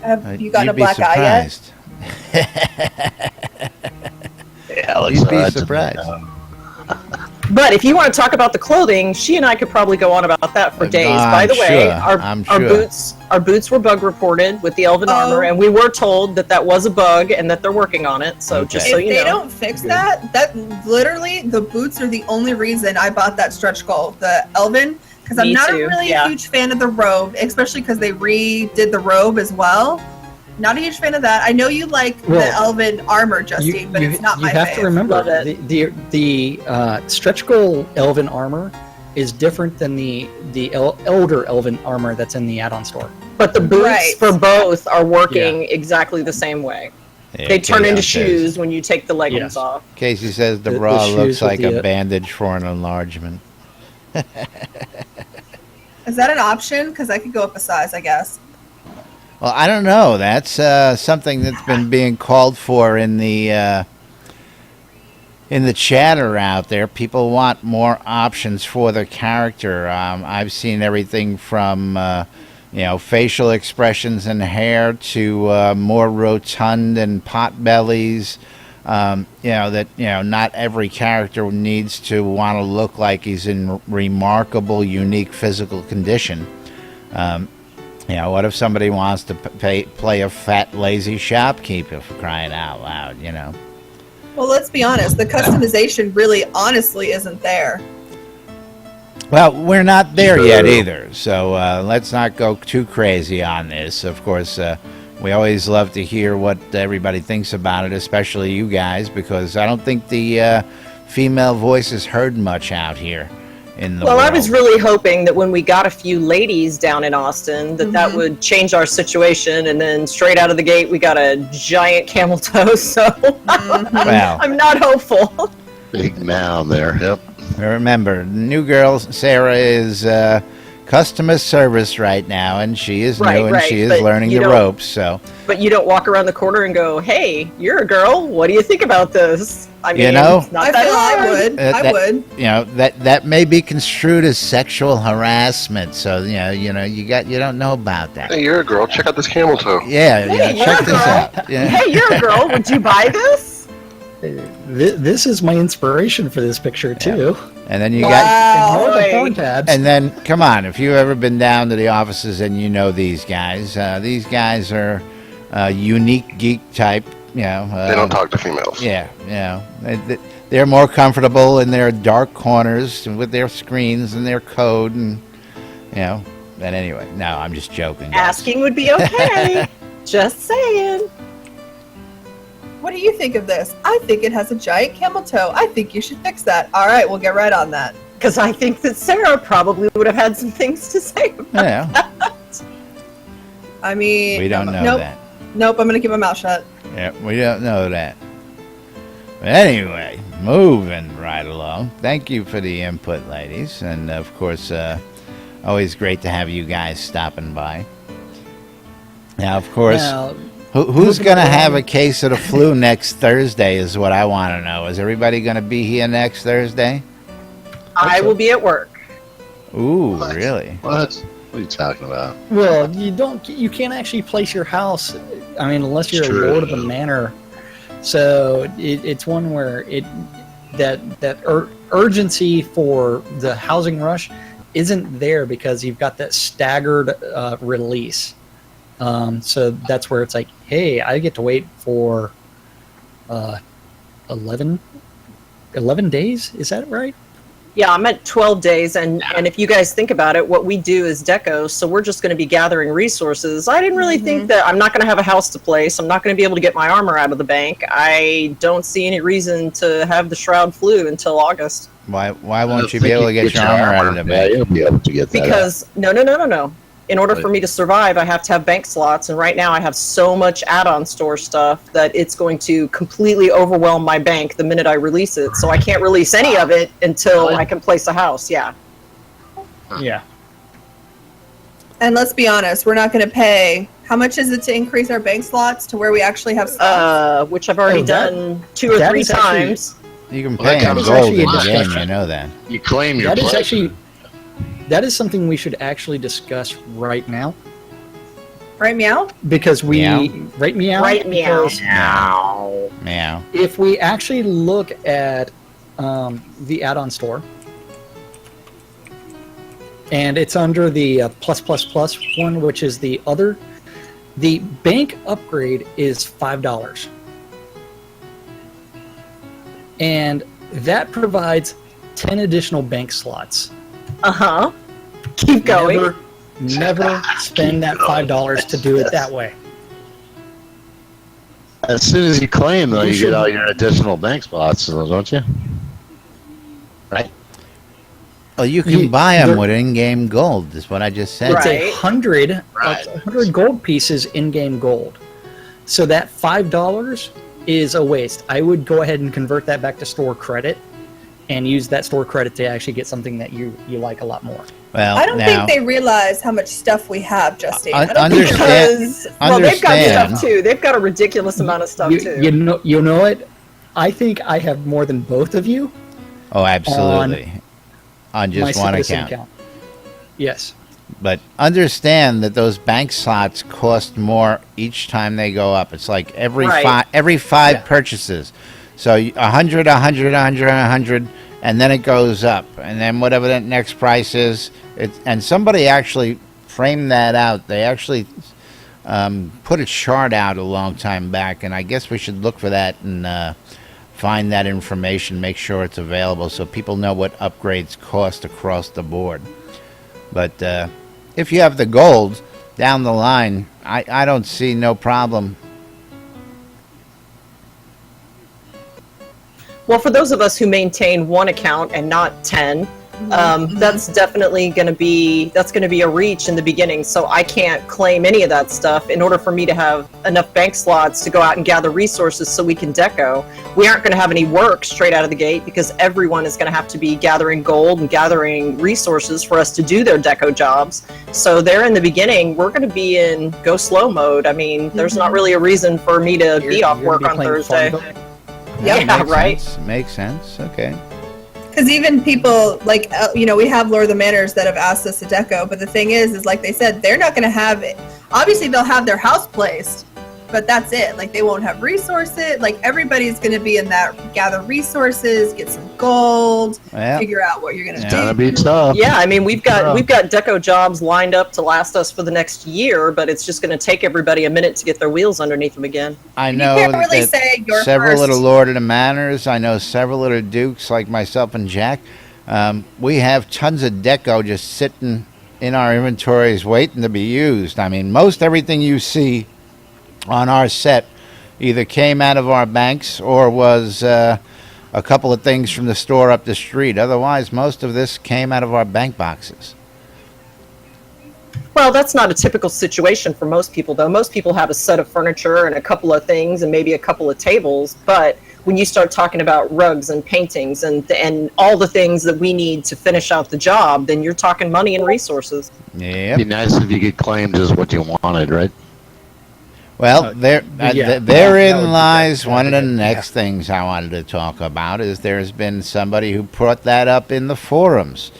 Have you gotten a
You'd be
black eye yet?
surprised.
Yeah, Alex,
You'd be
alright to me
surprised.
now.
But if you want to talk about the clothing, she and I could probably go on about that for days. By
I'm
the way,
sure.
our
I'm
our
sure.
boots were bug reported with the elven armor, and we were told that was a bug and that they're working on it. So
Okay.
just so
If
you
they
know.
don't fix that literally the boots are the only reason I bought that stretch goal, the Elven, because I'm
Me
not
too,
a really
yeah.
huge fan of the robe, especially because they redid the robe as well. Not a huge fan of that. I know you like the
Well,
Elven armor, Justine, but it's not
you
my
have
fave.
to remember
Love it.
the stretch goal elven armor is different than the elder elven armor that's in the add-on store.
But the boots
Right.
for both are working exactly the same way.
Yeah,
They turn
Casey
into
says-
shoes when you take the leggings
Yes.
off.
Casey says the
The
bra
shoes
looks
with
like
the,
a bandage for an enlargement.
Is that an option? Because I could go up a size, I guess.
Well, I don't know. That's something that's been being called for in the chatter out there. People want more options for their character. I've seen everything from facial expressions and hair to more rotund and pot bellies. Not every character needs to want to look like he's in remarkable, unique physical condition. What if somebody wants to play a fat, lazy shopkeeper, for crying out loud,
Well, let's be honest. The customization really, honestly, isn't there.
Well, we're not there
True.
yet either, so let's not go too crazy on this. Of course, we always love to hear what everybody thinks about it, especially you guys, because I don't think the female voice is heard much out here. in the
Well,
world.
I was really hoping that when we got a few ladies down in Austin, that would change our situation, and then straight out of the gate, we got a giant camel toe. So
Well,
I'm not hopeful.
Big mound there. Yep.
remember, the new girl Sarah is customer service right now, and she is
Right,
new and
right,
she is
but
learning
you
the
don't-
ropes. So
But you don't walk around the corner and go, "Hey, you're a girl. What do you think about this?" I mean,
You know,
it's not
I
that
feel
hard.
I would. I
that-
would.
you know that may be construed as sexual harassment. So you don't know about that.
Hey, you're a girl. Check out this camel toe.
Yeah,
Hey,
check
you're a
this
girl.
out. Yeah.
Hey, you're a girl. Would you buy this?
This is my inspiration for this picture too.
And then you got.
Ignore the
Wait.
porn tabs.
And then, come on, if you've ever been down to the offices and you know these guys are unique geek type,
They don't talk to females.
Yeah, they're more comfortable in their dark corners with their screens and their code, and But anyway, no, I'm just joking. guys.
Asking would be okay. Just saying.
What do you think of this? I think it has a giant camel toe. I think you should fix that. All right, we'll get right on that.
Because I think that Sarah probably would have had some things to say about
Yeah,
I mean,
we don't know
nope,
that.
Nope, I'm gonna keep my mouth shut.
Yeah, we don't know that. But anyway, moving right along. Thank you for the input, ladies, and of course, always great to have you guys stopping by. Now, of course.
Now,
Who's
moving
going to
along.
have a case of the flu next Thursday is what I want to know. Is everybody going to be here next Thursday?
I will be at work.
Ooh,
What?
really?
What? What are you talking about?
well, you can't actually place your house. I mean, unless you're
True.
a lord of the manor. So it's one where urgency for the housing rush isn't there because you've got that staggered release. So that's where it's like, hey, I get to wait for 11 days. Is that right?
Yeah, I'm at 12 days, and if you guys think about it, what we do is deco, so we're just going to be gathering resources. I didn't really think that I'm not going to have a house to place. I'm not going to be able to get my armor out of the bank. I don't see any reason to have the Shroud flu until August.
Why won't you be able to get your armor out of the
Yeah,
bank?
you'll be able to get that.
Because, no. In order for me to survive, I have to have bank slots, and right now I have so much add-on store stuff that it's going to completely overwhelm my bank the minute I release it, so I can't release any of it until I can place a house, yeah.
Yeah.
And let's be honest, we're not gonna pay. How much is it to increase our bank slots to where we actually have slots?
Which I've already
Oh, that-
done 2 or
that
3
is actually-
times.
You can
Well, that
pay in
is
gold
actually
in
a
the game,
discussion.
you know that.
You claim your
That is
place.
actually something we should actually discuss right now
Right, meow?
because we
Meow.
right meow
Right, meow.
because
Meow.
if we actually look at the add-on store, and it's under the plus one, which is the other, the bank upgrade is $5, and that provides 10 additional bank slots.
Uh-huh. Keep going.
Never spend that $5 to do it that way.
As soon as you claim, though,
You
you
should-
get all your additional bank spots, don't you? Right?
Well, you can
You-
buy them
they're-
with in-game gold, is what I just said.
It's
Right.
100 gold pieces in-game gold. So that $5 is a waste. I would go ahead and convert that back to store credit and use that store credit to actually get something that you like a lot more.
Well,
I don't
now,
think they realize how much stuff we have, Justine.
Un-
I don't think
understand-
Because, well, they've got
Understand.
stuff too. They've got a ridiculous amount of stuff too.
You know what? I think I have more than both of you
oh, absolutely. On
my
just one
citizen
account.
Yes.
But understand that those bank slots cost more each time they go up. It's like every
Right.
five
Yeah.
purchases. So 100, 100, 100, 100, and then it goes up. And then whatever that next price is, and somebody actually framed that out. They actually put a chart out a long time back, and I guess we should look for that and find that information, make sure it's available so people know what upgrades cost across the board. But if you have the gold down the line, I don't see no problem.
Well, for those of us who maintain one account and not 10, That's definitely going to be a reach in the beginning. So I can't claim any of that stuff. In order for me to have enough bank slots to go out and gather resources so we can deco, we aren't going to have any work straight out of the gate because everyone is going to have to be gathering gold and gathering resources for us to do their deco jobs. So there in the beginning, we're going to be in go slow mode. I mean, there's not really a reason for me to be off work on Thursday. Yeah, right.
Makes sense. Okay.
Because even people like we have Lord of the Manors that have asked us to deco, but the thing is like they said, they're not going to have it. Obviously, they'll have their house placed, but that's it. Like they won't have resources. Like everybody's going to be in that gather resources, get some gold, figure out what you're going to do.
Gonna be tough.
Yeah, I mean we've got deco jobs lined up to last us for the next year, but it's just going to take everybody a minute to get their wheels underneath them again.
I know
you can't really say you're
several
first.
little Lord of the Manors. I know several little Dukes like myself and Jack. We have tons of deco just sitting in our inventories waiting to be used. I mean, most everything you see on our set either came out of our banks or was a couple of things from the store up the street. Otherwise, most of this came out of our bank boxes.
Well, that's not a typical situation for most people, though. Most people have a set of furniture and a couple of things and maybe a couple of tables. But when you start talking about rugs and paintings and all the things that we need to finish out the job, then you're talking money and resources.
Yeah.
It'd be nice if you could claim just what you wanted, right?
Well,
yeah.
therein lies one of the next things I wanted to talk about. Is there's been somebody who brought that up in the forums,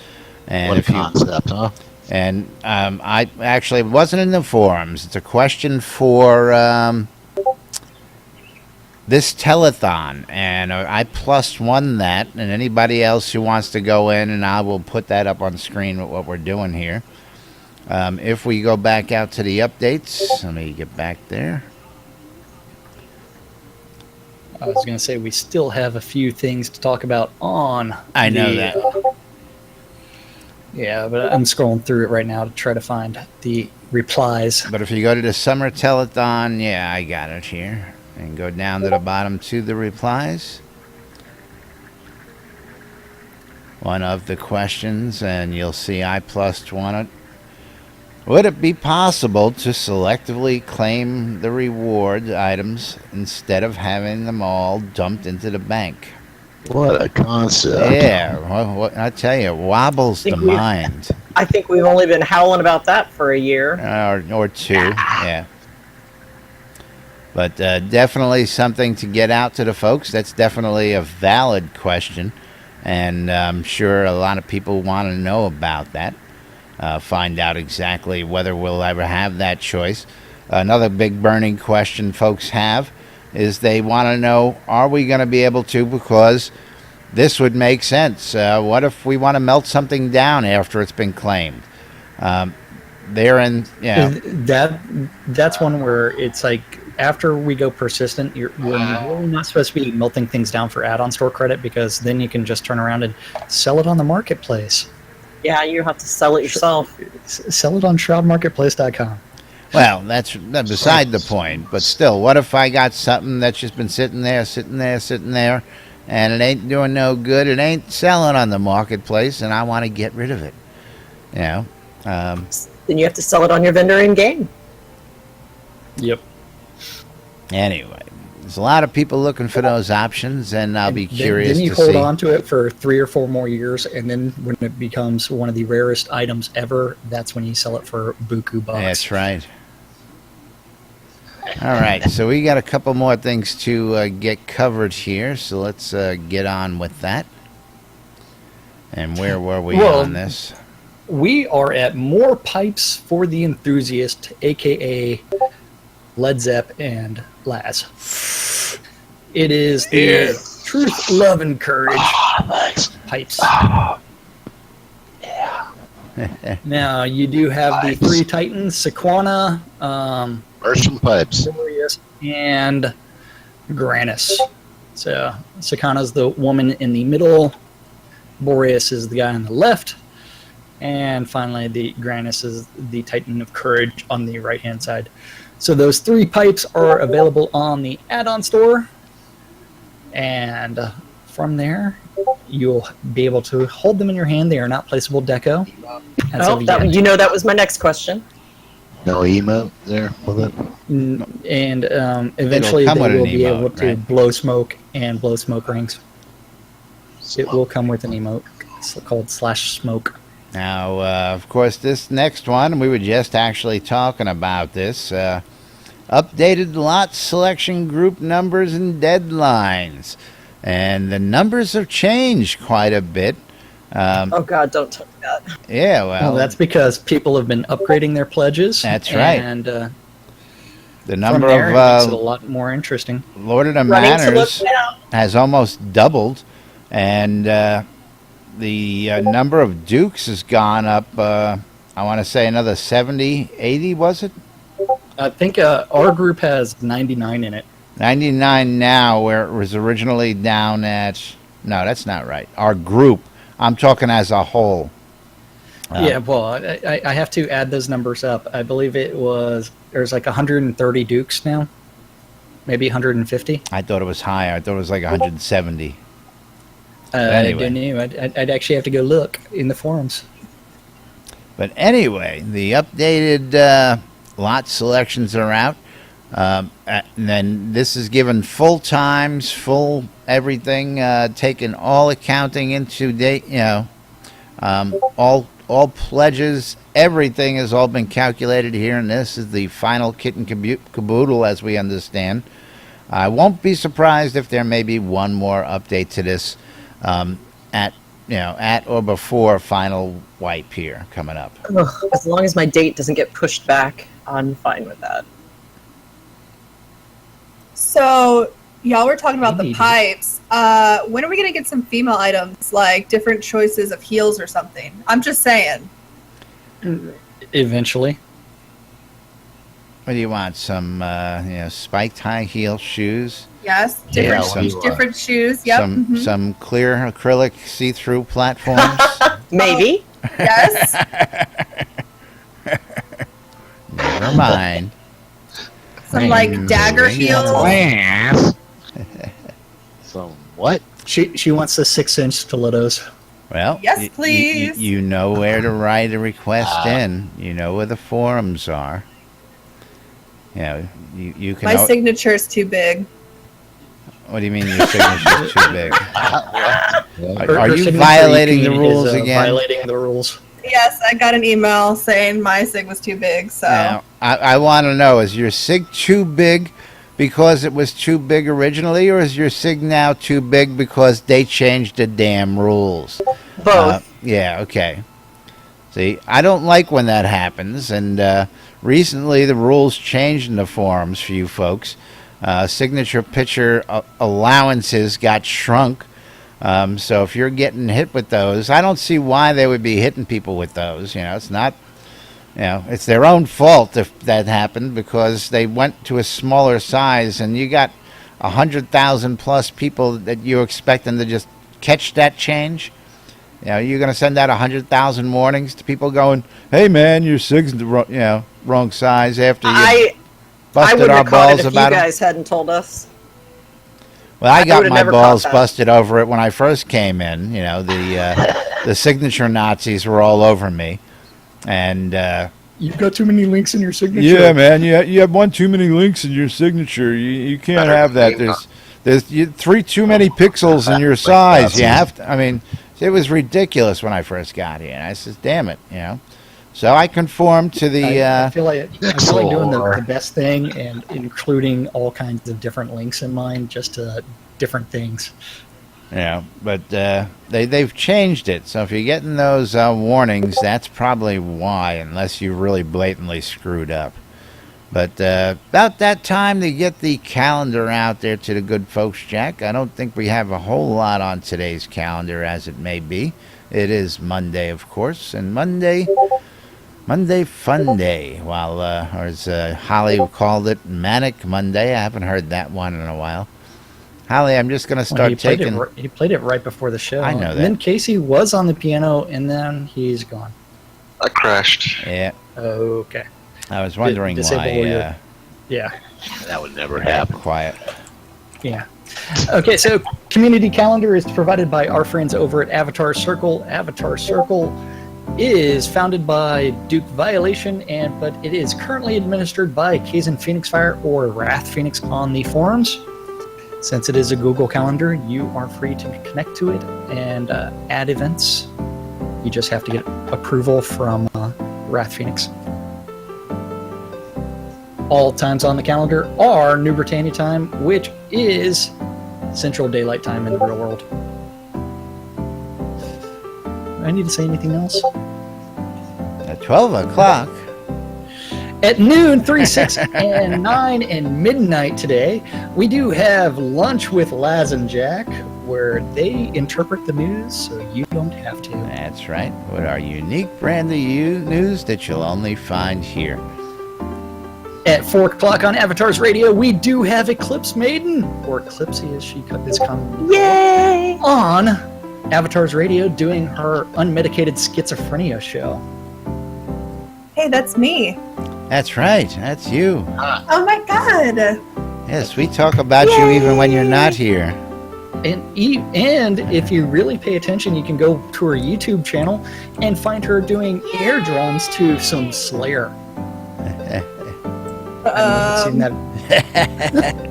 and
What a concept, huh?
And I actually wasn't in the forums. It's a question for this telethon, and I +1 that, and anybody else who wants to go in, and I will put that up on screen with what we're doing here. If we go back out to the updates, let me get back there.
I was going to say we still have a few things to talk about on.
I know that.
Yeah, but I'm scrolling through it right now to try to find the replies.
But if you go to the summer telethon, yeah, I got it here. And go down to the bottom to the replies. One of the questions, and you'll see I +1 it. Would it be possible to selectively claim the reward items instead of having them all dumped into the bank?
What a concept.
Yeah, well, I tell you, wobbles the mind.
I think we've only been howling about that for a year.
Or two, yeah. But definitely something to get out to the folks. That's definitely a valid question. And I'm sure a lot of people want to know about that. Find out exactly whether we'll ever have that choice. Another big burning question folks have is they want to know, are we going to be able to, because this would make sense. What if we want to melt something down after it's been claimed?
That's one where it's like, after we go persistent, we're really not supposed to be melting things down for add-on store credit, because then you can just turn around and sell it on the marketplace.
Yeah, you have to sell it yourself.
Sell it on shroudmarketplace.com.
Well, that's beside the point. But still, what if I got something that's just been sitting there, and it ain't doing no good, it ain't selling on the marketplace, and I want to get rid of it? You know?
Then you have to sell it on your vendor in game.
Yep.
Anyway, there's a lot of people looking for those options, and I'll be curious to see.
Then you hold on to it for 3 or 4 more years, and then when it becomes one of the rarest items ever, that's when you sell it for buku bucks.
That's right. All right, so we got a couple more things to get covered here, so let's get on with that. And where were we on this?
We are at more pipes for the enthusiast, a.k.a. Led Zepp and Laz. It is the Truth, Love, and Courage pipes.
Yeah.
Now, you do have the 3 Titans, Sequana,
Merchant pipes.
Boreas, and Granus. So, Sequana's the woman in the middle, Boreas is the guy on the left, and finally the Granus is the Titan of Courage on the right-hand side. So those 3 pipes are available on the add-on store, and from there, you'll be able to hold them in your hand. They are not placeable deco. As
Oh,
of yet.
that was my next question.
No emote there with it.
And eventually they
come with an
will be
emote,
able to
right?
blow smoke and blow smoke rings. It will come with an emote called /smoke.
Now, of course, this next one, we were just actually talking about this. Updated lot selection group numbers and deadlines. And the numbers have changed quite a bit.
Oh God, don't tell me that.
Yeah, well,
Well, that's because people have been upgrading their pledges.
That's right.
And
the
from
number
there, it makes it a
of
lot more interesting.
Lord of the
Running to look
Manors
now.
has almost doubled. And the number of Dukes has gone up, I want to say another 70, 80, was it?
I think our group has 99 in it.
99 now, where it was originally down at... No, that's not right. Our group. I'm talking as a whole.
Yeah, well, I have to add those numbers up. I believe there's like 130 Dukes now. Maybe 150.
I thought it was higher. I thought it was like 170.
I don't know. I'd actually have to go look in the forums.
But anyway, the updated lot selections are out. And then this is given full times, full everything, taking all accounting into date, all pledges, everything has all been calculated here, and this is the final kit and caboodle as we understand. I won't be surprised if there may be one more update to this at or before final wipe here coming up.
Ugh, as long as my date doesn't get pushed back, I'm fine with that.
So y'all were talking about the
Indeed.
pipes. When are we gonna get some female items, like different choices of heels or something? I'm just saying.
Eventually.
What do you want? Some spiked high heel shoes,
Yes,
Yeah,
different shoes. Yep. mhm.
some clear acrylic see-through platforms.
Maybe.
Yes.
Never mind.
Some like dagger heels.
So what?
She wants the 6-inch stilettos.
Well,
Yes, please.
You know where to write a request in. You know where the forums are. You can.
My signature is too big.
What do you mean your signature is too big?
Her
Are you
signature
violating the
is,
rules again?
Violating the rules.
Yes, I got an email saying my sig was too big. So
Now, I want to know, is your sig too big because it was too big originally, or is your sig now too big because they changed the damn rules?
Both.
Yeah, okay. See, I don't like when that happens, and recently the rules changed in the forums for you folks. Signature picture allowances got shrunk. So if you're getting hit with those, I don't see why they would be hitting people with those. It's not, it's their own fault if that happened, because they went to a smaller size, and you got 100,000 plus people that you're expecting to just catch that change. You're going to send out 100,000 warnings to people going, "Hey man, your sig's the wrong size," after you
I
busted
wouldn't
our
have caught
balls
it if you
about it.
guys hadn't told us.
Well, I got
would've
my
never caught
balls
that.
busted over it when I first came in. The signature Nazis were all over me, and
You've got too many links in your signature.
yeah, man, you have one too many links in your signature. You can't have that. There's 3 too many pixels in your size. You have to. I mean, it was ridiculous when I first got here. And I said, "Damn it," So I conformed to the.
I feel like doing the best thing and including all kinds of different links in mine, just to different things.
But they've changed it. So if you're getting those warnings, that's probably why, unless you really blatantly screwed up. But about that time to get the calendar out there to the good folks, Jack. I don't think we have a whole lot on today's calendar, as it may be. It is Monday, of course, and Monday Fun Day. While, or as Holly called it, Manic Monday. I haven't heard that one in a while. Holly, I'm just going to start taking...
He played it right before the show.
I know that.
And then Casey was on the piano, and then he's gone.
I crashed.
Yeah,
Okay.
I was wondering
Disable
why
your- Yeah.
That would never
got
happen.
quiet.
Yeah. Okay, so community calendar is provided by our friends over at Avatar Circle. Avatar Circle is founded by Duke Violation, but it is currently administered by Kaizen Phoenix Fire or Wrath Phoenix on the forums. Since it is a Google Calendar, you are free to connect to it and add events. You just have to get approval from Wrath Phoenix. All times on the calendar are New Britannia time, which is Central Daylight Time in the real world. Do I need to say anything else?
At 12 o'clock.
At noon, 3, 6, and 9, and midnight today, we do have Lunch with Laz and Jack, where they interpret the news so you don't have to.
That's right. With our unique brand of news that you'll only find here.
At 4 o'clock on Avatar's Radio, we do have Eclipse Maiden, or Eclipsey as she is commonly
Yay!
on Avatar's Radio doing her unmedicated schizophrenia show.
Hey, that's me.
That's right. That's you.
Oh my god.
Yes, we talk about you even when you're not here.
And if you really pay attention, you can go to her YouTube channel and find her doing air drums to some Slayer. I haven't seen that.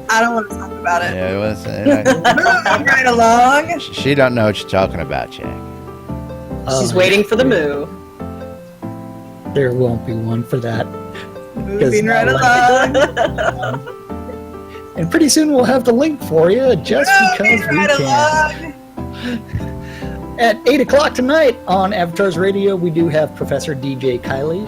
I don't want to talk about it.
Yeah, it was,
Moving right along.
she don't know what you're talking about, Jack.
She's waiting for the moo.
There won't be one for that.
Moving right along.
And pretty soon we'll have the link for you just because
Moving
we
right
can.
along.
At 8 o'clock tonight on Avatar's Radio, we do have Professor DJ Kylie.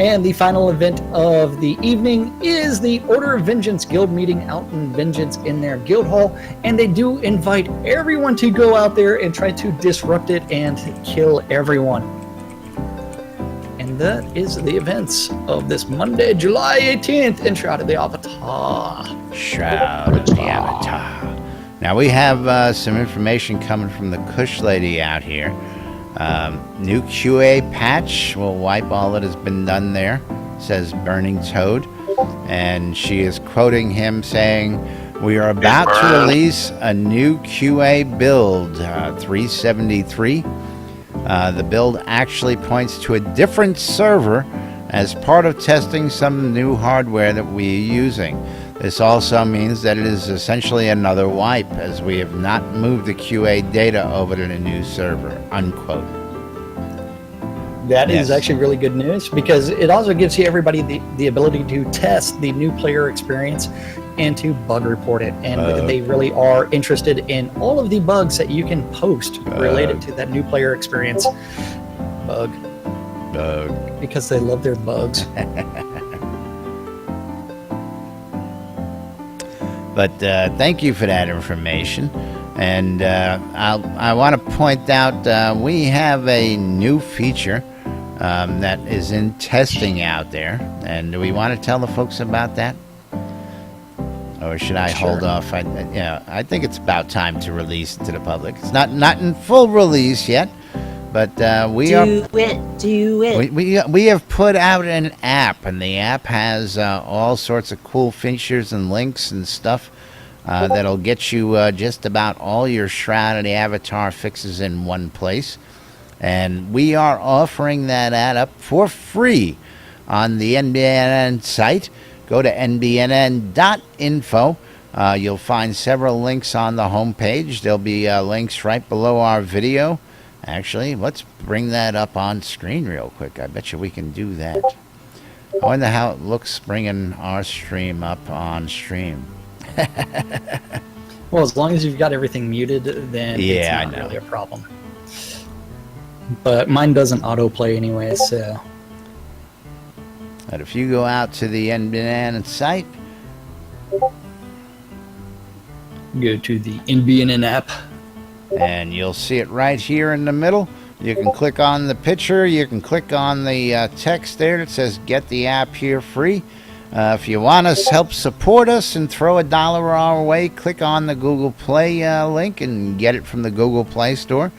And the final event of the evening is the Order of Vengeance Guild meeting out in Vengeance in their guild hall. And they do invite everyone to go out there and try to disrupt it and kill everyone. And that is the events of this Monday, July 18th in Shroud of the Avatar.
Shroud of the Avatar. Now we have some information coming from the Kush lady out here. New QA patch will wipe all that has been done there, says Burning Toad. And she is quoting him saying, "We are about to release a new QA build, 373. The build actually points to a different server as part of testing some new hardware that we are using. This also means that it is essentially another wipe, as we have not moved the QA data over to the new server," unquote.
That
Yes.
is actually really good news because it also gives you everybody the ability to test the new player experience and to bug report it. And they really are interested in all of the bugs that you can post related to that new player experience. Bug. Because they love their bugs.
But thank you for that information. And I want to point out we have a new feature that is in testing out there. And do we want to tell the folks about that? Or should I hold off? I think it's about time to release it to the public. It's not in full release yet, but we have put out an app, and the app has all sorts of cool features and links and stuff that'll get you just about all your Shroud of the Avatar fixes in one place. And we are offering that ad up for free on the NBNN site. Go to nbnn.info. You'll find several links on the homepage. There'll be links right below our video. Actually, let's bring that up on screen real quick. I bet you we can do that. I wonder how it looks bringing our stream up on stream.
Well, as long as you've got everything muted, then
Yeah,
it's not
I know.
really a problem. But mine doesn't autoplay anyway, so...
But if you go out to the NBNN site,
Go to the NBNN app.
and you'll see it right here in the middle. You can click on the picture. You can click on the text there that says "Get the app here free." If you want us help support us and throw $1 our way, click on the Google Play link and get it from the Google Play Store.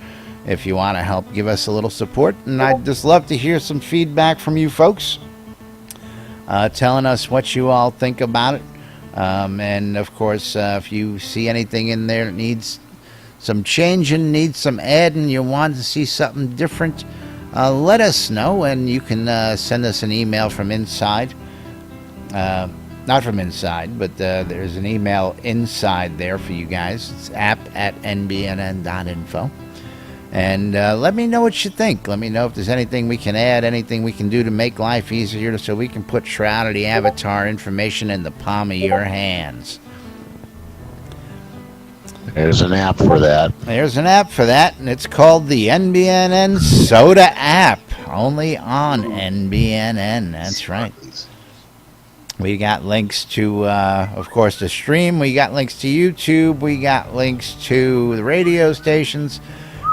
If you want to help give us a little support, and I'd just love to hear some feedback from you folks, telling us what you all think about it. And of course, if you see anything in there that needs some changing, needs some adding, you want to see something different, let us know, and you can send us an email from inside. Not from inside, but there's an email inside there for you guys. It's app@nbnn.info. And let me know what you think. Let me know if there's anything we can add, anything we can do to make life easier so we can put Shroud of the Avatar information in the palm of your hands.
There's an app for that.
There's an app for that, and it's called the NBNN Soda app. Only on NBNN. That's right. We got links to, of course, the stream. We got links to YouTube. We got links to the radio stations.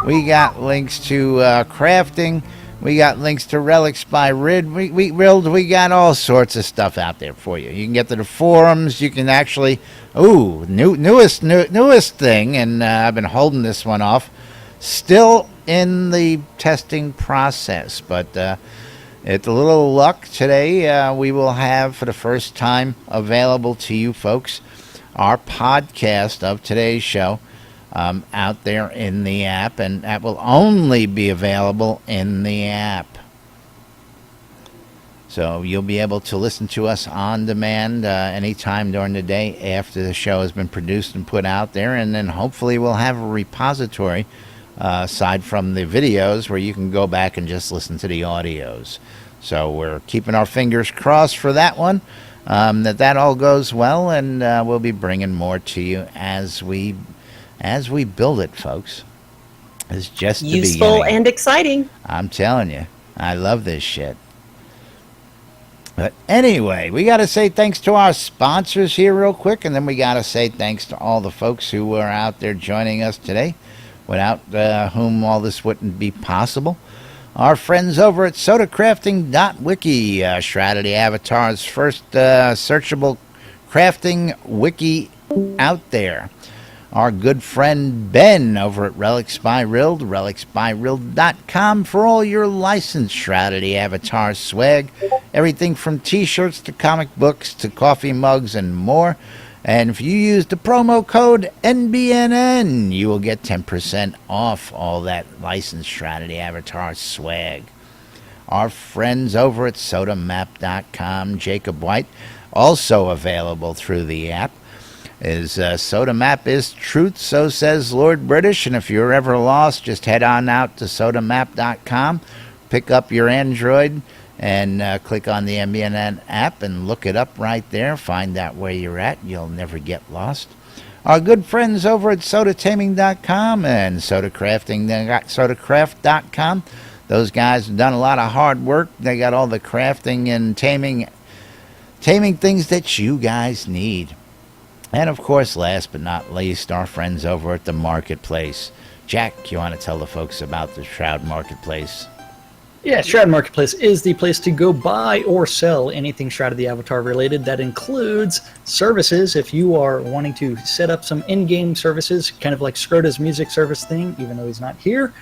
We got links to crafting. We got links to relics by Rid. We got all sorts of stuff out there for you. You can get to the forums. You can actually, newest thing, and I've been holding this one off. Still in the testing process, but it's a little luck today. We will have, for the first time, available to you folks, our podcast of today's show. Out there in the app, and that will only be available in the app. So you'll be able to listen to us on demand anytime during the day after the show has been produced and put out there, and then hopefully we'll have a repository aside from the videos where you can go back and just listen to the audios. So we're keeping our fingers crossed for that one, that all goes well, and we'll be bringing more to you as we build it, folks. It's just the
useful
beginning.
And exciting.
I'm telling you, I love this shit. But anyway, we got to say thanks to our sponsors here real quick, and then we got to say thanks to all the folks who are out there joining us today, without whom all this wouldn't be possible. Our friends over at sodacrafting.wiki, Shroud of the Avatar's first searchable crafting wiki out there. Our good friend Ben over at Relics by Rild, relicsbyrild.com for all your licensed Shroud of the Avatar swag. Everything from t-shirts to comic books to coffee mugs and more. And if you use the promo code NBNN, you will get 10% off all that licensed Shroud of the Avatar swag. Our friends over at sodamap.com, Jacob White, also available through the app. Is Soda Map is truth, so says Lord British, and if you're ever lost, just head on out to sodamap.com, pick up your Android, and click on the NBNN app and look it up right there. Find out where you're at. You'll never get lost. Our good friends over at sodataming.com and sodacraft.com. Those guys have done a lot of hard work. They got all the crafting and taming things that you guys need. And, of course, last but not least, our friends over at the Marketplace. Jack, you want to tell the folks about the Shroud Marketplace?
Yeah, Shroud Marketplace is the place to go buy or sell anything Shroud of the Avatar related. That includes services. If you are wanting to set up some in-game services, kind of like Scrota's music service thing, even though he's not here.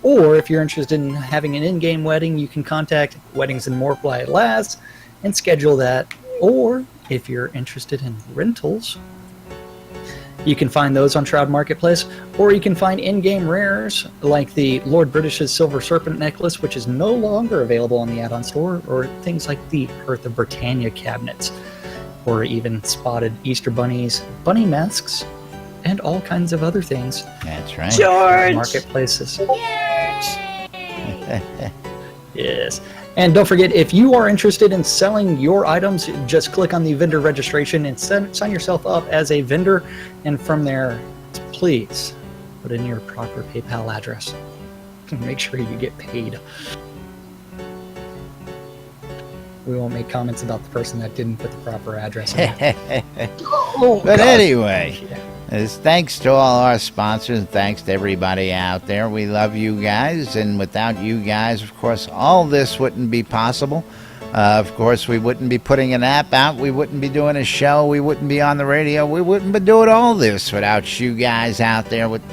Or if you're interested in having an in-game wedding, you can contact Weddings and More by Laz and schedule that. Or if you're interested in rentals, you can find those on Shroud Marketplace, or you can find in-game rares like the Lord British's Silver Serpent necklace, which is no longer available on the add-on store, or things like the Earth of Britannia cabinets, or even spotted Easter bunnies, bunny masks, and all kinds of other things.
That's right.
George!
Marketplaces. Yes. And don't forget, if you are interested in selling your items, just click on the vendor registration and sign yourself up as a vendor. And from there, please put in your proper PayPal address. Make sure you get paid. We won't make comments about the person that didn't put the proper address in.
But anyway, thanks to all our sponsors, and thanks to everybody out there. We love you guys, and without you guys, of course, all this wouldn't be possible. Of course, we wouldn't be putting an app out. We wouldn't be doing a show. We wouldn't be on the radio. We wouldn't be doing all this without you guys out there with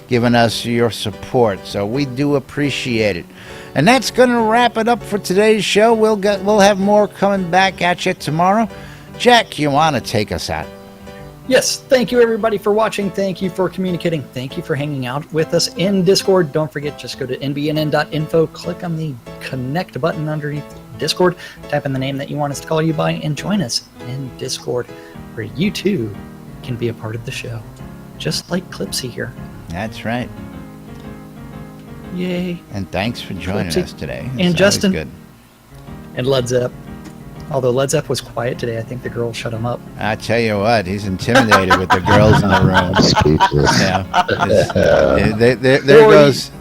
giving us your support. So we do appreciate it. And that's going to wrap it up for today's show. We'll have more coming back at you tomorrow. Jack, you want to take us out?
Yes, thank you everybody for watching. Thank you for communicating. Thank you for hanging out with us in Discord. Don't forget, just go to nbnn.info, click on the connect button underneath Discord, type in the name that you want us to call you by, and join us in Discord, where you too can be a part of the show, just like Clipsy here.
That's right.
Yay.
And thanks for joining
Clipsy.
us today.
And
It's
Justin.
always good.
And Led Zepp. Although Led Zepp was quiet today, I think the girls shut him up.
I tell you what, he's intimidated with the girls in the room.
Speechless.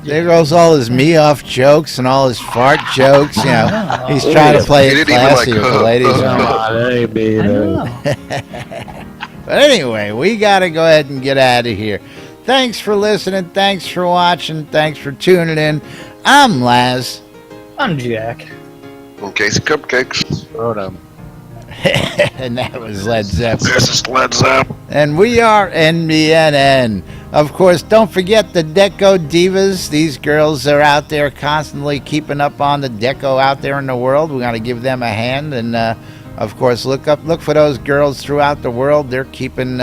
There goes all his me off jokes and all his fart jokes. You know, he's trying to play
He
it
didn't even,
classy
like,
with the ladies.
Come on, that ain't me,
I
though.
know.
But anyway, we got to go ahead and get out of here. Thanks for listening. Thanks for watching. Thanks for tuning in. I'm Laz.
I'm Jack.
In case of cupcakes.
And that was Led Zeppelin.
This is Led Zeppelin.
And we are NBNN. Of course, don't forget the Deco Divas. These girls are out there constantly keeping up on the deco out there in the world. We got to give them a hand. And, of course, look for those girls throughout the world. They're keeping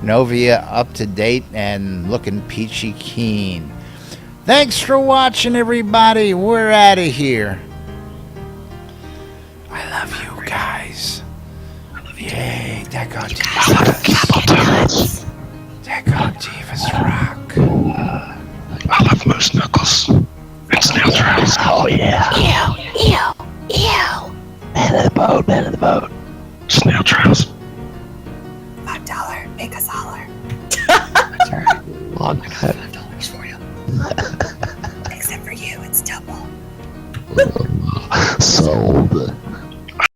Novia up to date and looking peachy keen. Thanks for watching, everybody. We're out of here. I love you guys. I love you. Yay, Deco Divas. Deco Divas rock.
I love moose knuckles. And snail trails.
Oh, yeah.
Ew.
Man of the boat, man of the boat.
Snail trails.
$5. Make us holler.
That's all right. Long cut.
$5 for you.
Except for you, it's double.
Sold.